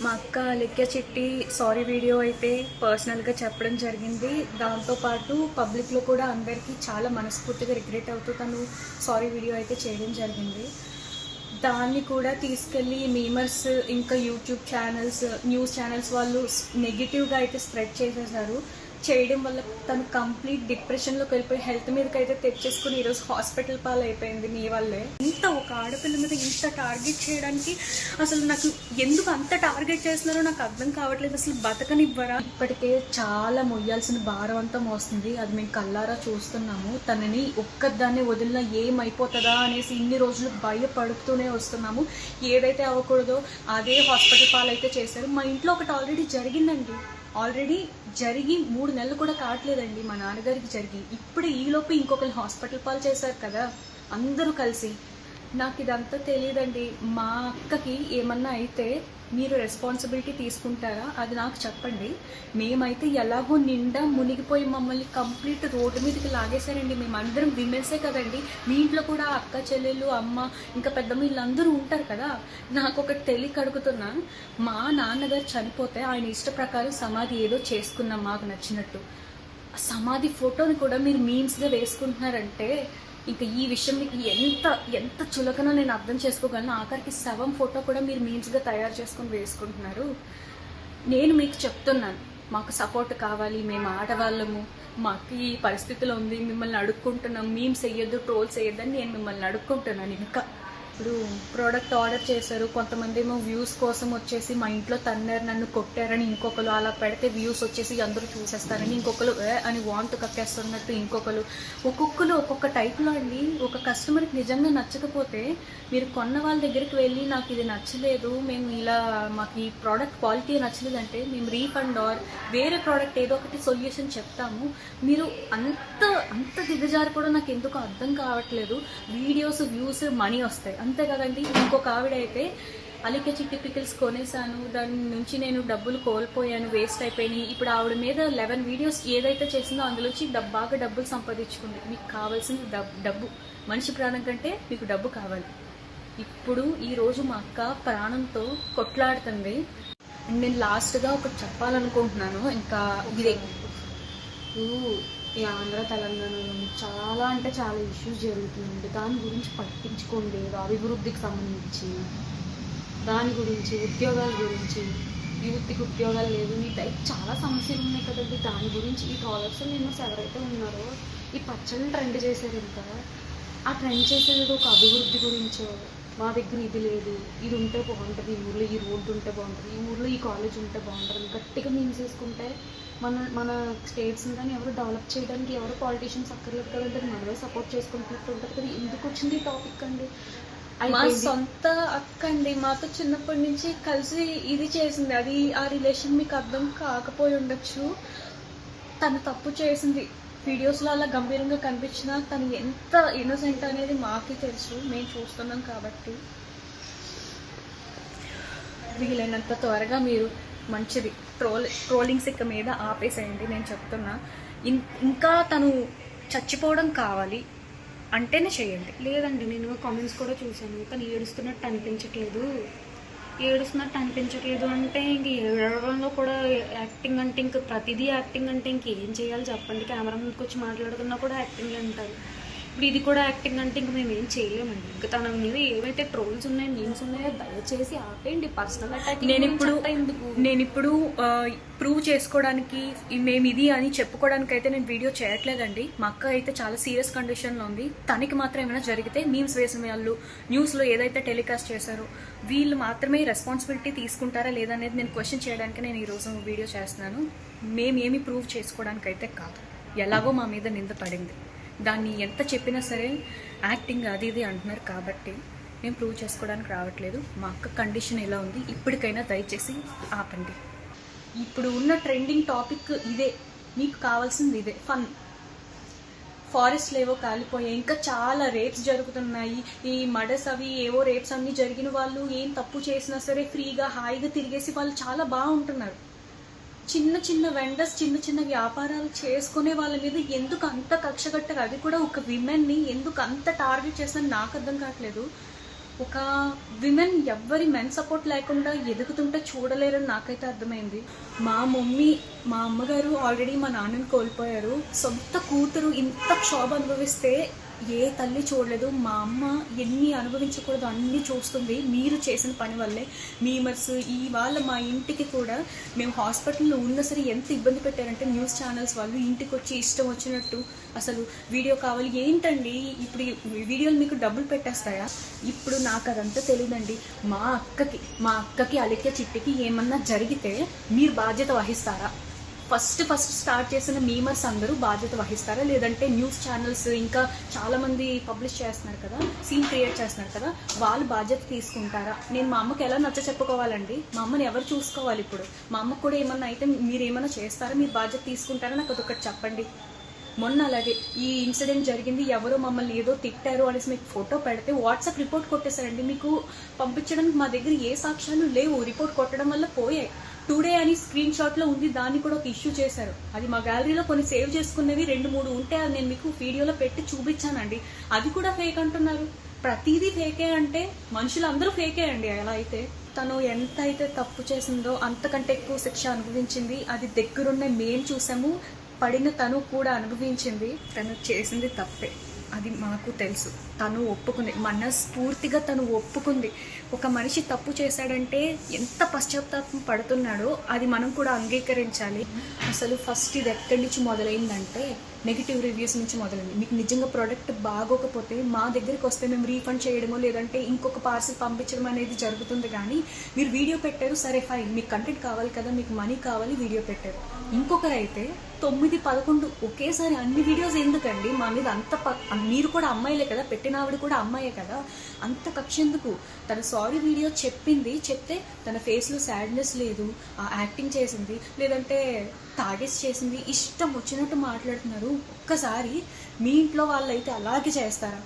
మా అక్క లెక్క చిట్టి సారీ వీడియో అయితే పర్సనల్గా చెప్పడం జరిగింది. దాంతోపాటు పబ్లిక్లో కూడా అందరికీ చాలా మనస్ఫూర్తిగా రిగ్రెట్ అవుతూ తను సారీ వీడియో అయితే చేయడం జరిగింది. దాన్ని కూడా తీసుకెళ్ళి మీమర్స్ ఇంకా యూట్యూబ్ ఛానల్స్, న్యూస్ ఛానల్స్ వాళ్ళు నెగిటివ్గా అయితే స్ప్రెడ్ చేసేసారు. చేయడం వల్ల తను కంప్లీట్ డిప్రెషన్లోకి వెళ్ళిపోయి హెల్త్ మీదకి అయితే తెచ్చేసుకుని ఈరోజు హాస్పిటల్ పాలు అయిపోయింది మీ వల్లే. ఇంత ఒక ఆడపిల్ల మీద ఇంత టార్గెట్ చేయడానికి అసలు నాకు ఎందుకు అంత టార్గెట్ చేస్తున్నారో నాకు అర్థం కావట్లేదు. అసలు బతకనివ్వరా? ఇప్పటికే చాలా మొయ్యాల్సిన భారం అంతా మోస్తుంది. అది మేము కల్లారా చూస్తున్నాము. తనని ఒక్కదాన్ని వదిలినా ఏమైపోతుందా అనేసి ఇన్ని రోజులు భయపడుతూనే వస్తున్నాము. ఏదైతే అవ్వకూడదో అదే హాస్పిటల్ పాలు అయితే చేశారు. మా ఇంట్లో ఒకటి ఆల్రెడీ జరిగిందండి. ఆల్రెడీ జరిగి 3 నెలలు కూడా కావట్లేదండి మా నాన్నగారికి జరిగి. ఇప్పుడు ఈలోపు ఇంకొకరు హాస్పిటల్ పాలు చేశారు కదా అందరూ కలిసి. నాకు ఇదంతా తెలియదండి. మా అక్కకి ఏమన్నా అయితే మీరు రెస్పాన్సిబిలిటీ తీసుకుంటారా? అది నాకు చెప్పండి. మేమైతే ఎలాగో నిండా మునిగిపోయి మమ్మల్ని కంప్లీట్ రోడ్డు మీదకి లాగేశారండి. మేమందరం విమెన్సే కదండి. మీ ఇంట్లో కూడా అక్క చెల్లెళ్ళు, అమ్మ, ఇంకా పెద్దమ్మ వీళ్ళందరూ ఉంటారు కదా. నాకు ఒకటి తెలియక అడుగుతున్నా. మా నాన్నగారు చనిపోతే ఆయన ఇష్ట ప్రకారం సమాధి ఏదో చేసుకున్నాం మాకు నచ్చినట్టు. ఆ సమాధి ఫోటోని కూడా మీరు మీమ్స్గా వేసుకుంటున్నారంటే ఇంకా ఈ విషయం మీకు ఎంత చులకనో నేను అర్థం చేసుకోగలను. ఆఖరికి శవం ఫోటో కూడా మీరు మీమ్స్గా తయారు చేసుకొని వేసుకుంటున్నారు. నేను మీకు చెప్తున్నాను, మాకు సపోర్ట్ కావాలి. మేము ఆడవాళ్ళము, మాకు ఈ పరిస్థితిలో ఉంది, మిమ్మల్ని అడుక్కుంటున్నాం. మీమ్స్ వేయొద్దు, ట్రోల్స్ వేయొద్దని నేను మిమ్మల్ని అడుక్కుంటున్నాను. ఇంకా ఇప్పుడు ప్రోడక్ట్ ఆర్డర్ చేశారు. కొంతమంది ఏమో వ్యూస్ కోసం వచ్చేసి మా ఇంట్లో తన్నారు, నన్ను కొట్టారని ఇంకొకరు, అలా పెడితే వ్యూస్ వచ్చేసి అందరూ చూసేస్తారని ఇంకొకరు, అని వాంట్ కక్కేస్తున్నట్టు ఇంకొకరు. ఒక్కొక్కరు ఒక్కొక్క టైప్లో అండి. ఒక కస్టమర్కి నిజంగా నచ్చకపోతే మీరు కొన్న వాళ్ళ దగ్గరికి వెళ్ళి నాకు ఇది నచ్చలేదు, మేము ఇలా మాకు ఈ ప్రోడక్ట్ క్వాలిటీ నచ్చలేదంటే మేము రీఫండ్ ఆర్ వేరే ప్రోడక్ట్ ఏదో ఒకటి సొల్యూషన్ చెప్తాము. మీరు అంత దిగజారు కూడా నాకు ఎందుకు అర్థం కావట్లేదు. వీడియోస్, వ్యూస్, మనీ వస్తాయి అంతే కదండి. ఇంకొక ఆవిడ అయితే అలిక చిట్టి పికిల్స్ కొనేసాను, దాని నుంచి నేను డబ్బులు కోల్పోయాను, వేస్ట్ అయిపోయినాయి. ఇప్పుడు ఆవిడ మీద 11 వీడియోస్ ఏదైతే చేసిందో అందులోంచి బాగా డబ్బులు సంపాదించుకుంది. మీకు కావాల్సింది డబ్బు. మనిషి ప్రాణం కంటే మీకు డబ్బు కావాలి. ఇప్పుడు ఈరోజు మా అక్క ప్రాణంతో కొట్లాడుతుంది. నేను లాస్ట్గా ఒకటి చెప్పాలనుకుంటున్నాను. ఇంకా ఇదే ఈ ఆంధ్ర తెలంగాణలో చాలా అంటే చాలా ఇష్యూస్ జరుగుతుంది. దాని గురించి పట్టించుకోండి. అభివృద్ధికి సంబంధించి దాని గురించి, ఉద్యోగాల గురించి, యూత్కి ఉద్యోగాలు లేదు, మీ లైఫ్ చాలా సమస్యలు ఉన్నాయి కదండి. దాని గురించి ఈ ట్రాలర్స్ నిన్న ఎవరైతే ఉన్నారో ఈ పచ్చని ట్రెండ్ చేశారు. ఇంకా ఆ ట్రెండ్ చేసేది ఒక అభివృద్ధి గురించో, మా దగ్గర ఇది లేదు, ఇది ఉంటే బాగుంటుంది, ఈ ఊర్లో ఈ రోడ్డు ఉంటే బాగుంటుంది, ఈ ఊర్లో ఈ కాలేజ్ ఉంటే బాగుంటుంది, గట్టిగా మేము చేసుకుంటే మన స్టేట్స్ని కానీ ఎవరు డెవలప్ చేయడానికి ఎవరు పాలిటీషియన్స్ అక్కర్లేదు కదండి. మనమే సపోర్ట్ చేసుకుంటున్నట్టు ఉంటుంది కదా. ఎందుకు వచ్చింది ఈ టాపిక్ అండి? మా సొంత అక్క అండి, మాతో చిన్నప్పటి నుంచి కలిసి ఇది చేసింది. అది ఆ రిలేషన్ మీకు అర్థం కాకపోయి ఉండొచ్చు. తను తప్పు చేసింది. వీడియోస్లో అలా గంభీరంగా కనిపించినా తను ఎంత ఇన్నోసెంట్ అనేది మాకే తెలుసు, మేము చూస్తున్నాం కాబట్టి. వీలైనంత త్వరగా మీరు మంచిది ట్రోలింగ్స్ ఇక మీద ఆపేసేయండి. నేను చెప్తున్నా, ఇంకా తను చచ్చిపోవడం కావాలి అంటేనే చేయండి. లేదండి, నేను కామెంట్స్ కూడా చూశాను. తను ఏడుస్తున్నట్టు అనిపించట్లేదు అంటే ఇంక ఏడవడంలో కూడా యాక్టింగ్ అంటే ఇంక ప్రతిదీ యాక్టింగ్ అంటే ఇంకేం చేయాలి చెప్పండి. కెమెరా ముందుకు వచ్చి మాట్లాడుతున్నా కూడా యాక్టింగ్ అంటారు. ఇప్పుడు ఇది కూడా యాక్టింగ్ అంటే ఇంక మేము ఏం చేయలేమండి. ఇంకా తన మీద ఏవైతే ట్రోల్స్ ఉన్నాయో, మీమ్స్ ఉన్నాయో దయచేసి ఆపేయండి. పర్సనల్ అటాక్ నేను ఇప్పుడు ప్రూవ్ చేసుకోవడానికి మేము ఇది అని చెప్పుకోవడానికి అయితే నేను వీడియో చేయట్లేదండి. మా అక్క అయితే చాలా సీరియస్ కండిషన్లో ఉంది. తనకి మాత్రం ఏమైనా జరిగితే మీమ్స్ వేసిన వాళ్ళు, న్యూస్లో ఏదైతే టెలికాస్ట్ చేశారో వీళ్ళు మాత్రమే రెస్పాన్సిబిలిటీ తీసుకుంటారా లేదనేది నేను క్వశ్చన్ చేయడానికి నేను ఈరోజు వీడియో చేస్తున్నాను. మేమేమి ప్రూవ్ చేసుకోవడానికి అయితే కాదు. ఎలాగో మా మీద నింద పడింది. దాన్ని ఎంత చెప్పినా సరే యాక్టింగ్ అది ఇది అంటున్నారు కాబట్టి మేము ప్రూవ్ చేసుకోవడానికి రావట్లేదు. మా అక్క కండిషన్ ఎలా ఉంది ఇప్పటికైనా దయచేసి ఆపండి. ఇప్పుడు ఉన్న ట్రెండింగ్ టాపిక్ ఇదే. మీకు కావాల్సింది ఇదే, ఫన్. ఫారెస్ట్లు ఏవో కాలిపోయాయి, ఇంకా చాలా రేప్స్ జరుగుతున్నాయి. ఈ మర్డర్స్ అవి ఏవో రేప్స్ అన్నీ జరిగిన వాళ్ళు ఏం తప్పు చేసినా సరే ఫ్రీగా హాయిగా తిరిగేసి వాళ్ళు చాలా బాగుంటున్నారు. చిన్న చిన్న వెండర్స్, చిన్న చిన్న వ్యాపారాలు చేసుకునే వాళ్ళ మీద ఎందుకు అంత కక్ష కట్టారు? అది కూడా ఒక విమెన్ని ఎందుకు అంత టార్గెట్ చేస్తారని నాకు అర్థం కావట్లేదు. ఒక విమెన్ ఎవ్వరి మెన్ సపోర్ట్ లేకుండా ఎదుగుతుంటే చూడలేరని నాకైతే అర్థమైంది. మా అమ్మగారు ఆల్రెడీ మా నాన్నని కోల్పోయారు. సొంత కూతురు ఇంత క్షోభ అనుభవిస్తే ఏ తల్లి చూడలేదు. మా అమ్మ ఎన్ని అనుభవించకూడదు అన్నీ చూస్తుంది మీరు చేసిన పని వల్లే. మీమర్స్ ఇవాళ మా ఇంటికి కూడా మేము హాస్పిటల్లో ఉన్న సరే ఎంత ఇబ్బంది పెట్టారంటే న్యూస్ ఛానల్స్ వాళ్ళు ఇంటికి వచ్చి ఇష్టం వచ్చినట్టు అసలు వీడియో కావాలి ఏంటండి, ఇప్పుడు వీడియోలు మీకు డబ్బులు పెట్టేస్తాయా? ఇప్పుడు నాకు అదంతా తెలియదండి. మా అక్కకి అలికే చిట్టికి ఏమన్నా జరిగితే మీరు బాధ్యత వహిస్తారా? ఫస్ట్ స్టార్ట్ చేసిన మీమర్స్ అందరూ బాధ్యత వహిస్తారా? లేదంటే న్యూస్ ఛానల్స్ ఇంకా చాలా మంది పబ్లిష్ చేస్తున్నారు కదా, సీన్ క్రియేట్ చేస్తున్నారు కదా, వాళ్ళు బాధ్యత తీసుకుంటారా? నేను మా అమ్మకి ఎలా నచ్చ చెప్పుకోవాలండి? మా అమ్మని ఎవరు చూసుకోవాలి? ఇప్పుడు మా అమ్మకు కూడా ఏమన్నా అయితే మీరు ఏమన్నా చేస్తారా? మీరు బాధ్యత తీసుకుంటారా? నాకు అదొకటి చెప్పండి. మొన్న అలాగే ఈ ఇన్సిడెంట్ జరిగింది, ఎవరో మమ్మల్ని ఏదో తిట్టారు అనేసి మీకు ఫోటో పెడితే వాట్సాప్ రిపోర్ట్ కొట్టేశారండి. మీకు పంపించడానికి మా దగ్గర ఏ సాక్ష్యాలు లేవు. రిపోర్ట్ కొట్టడం వల్ల పోయాయి. టుడే అని స్క్రీన్ షాట్ లో ఉంది, దాన్ని కూడా ఒక ఇష్యూ చేశారు. అది మా గ్యాలరీలో కొన్ని సేవ్ చేసుకునేవి 2-3 ఉంటే అది నేను మీకు వీడియోలో పెట్టి చూపించానండి. అది కూడా ఫేక్ అంటున్నారు. ప్రతిదీ ఫేకే అంటే మనుషులందరూ ఫేకే అండి. అలా అయితే తను ఎంత అయితే తప్పు చేసిందో అంతకంటే ఎక్కువ శిక్ష అనుభవించింది. అది దగ్గరున్న మేము చూసాము, పడిన తను కూడా అనుభవించింది. తను చేసింది తప్పే, అది మాకు తెలుసు. తను ఒప్పుకుంది, మనస్ఫూర్తిగా తను ఒప్పుకుంది. ఒక మనిషి తప్పు చేశాడంటే ఎంత పశ్చాత్తాపం పడుతున్నాడో అది మనం కూడా అంగీకరించాలి. అసలు ఫస్ట్ ఇది ఎక్కడి నుంచి మొదలైందంటే నెగిటివ్ రివ్యూస్ నుంచి మొదలైంది. మీకు నిజంగా ప్రోడక్ట్ బాగోకపోతే మా దగ్గరికి వస్తే మేము రీఫండ్ చేయడమో లేదంటే ఇంకొక పార్సిల్ పంపించడం అనేది జరుగుతుంది. కానీ మీరు వీడియో పెట్టారు, సరే ఫైన్, మీకు కంటెంట్ కావాలి కదా, మీకు మనీ కావాలి, వీడియో పెట్టారు. ఇంకొకరైతే 9-11 ఒకేసారి అన్ని వీడియోస్ ఎందుకండి మా మీద అంత మీరు కూడా అమ్మాయిలే కదా, పెట్టిన ఆవిడ కూడా అమ్మాయే కదా, అంత కక్ష ఎందుకు? తన సారీ వీడియో చెప్తే తన ఫేస్లో సాడ్నెస్ లేదు, యాక్టింగ్ చేసింది లేదంటే తాగేసి చేసింది, ఇష్టం వచ్చినట్టు మాట్లాడుతున్నారు. ఒక్కసారి మీ ఇంట్లో వాళ్ళు అయితే అలాగే చేస్తారా?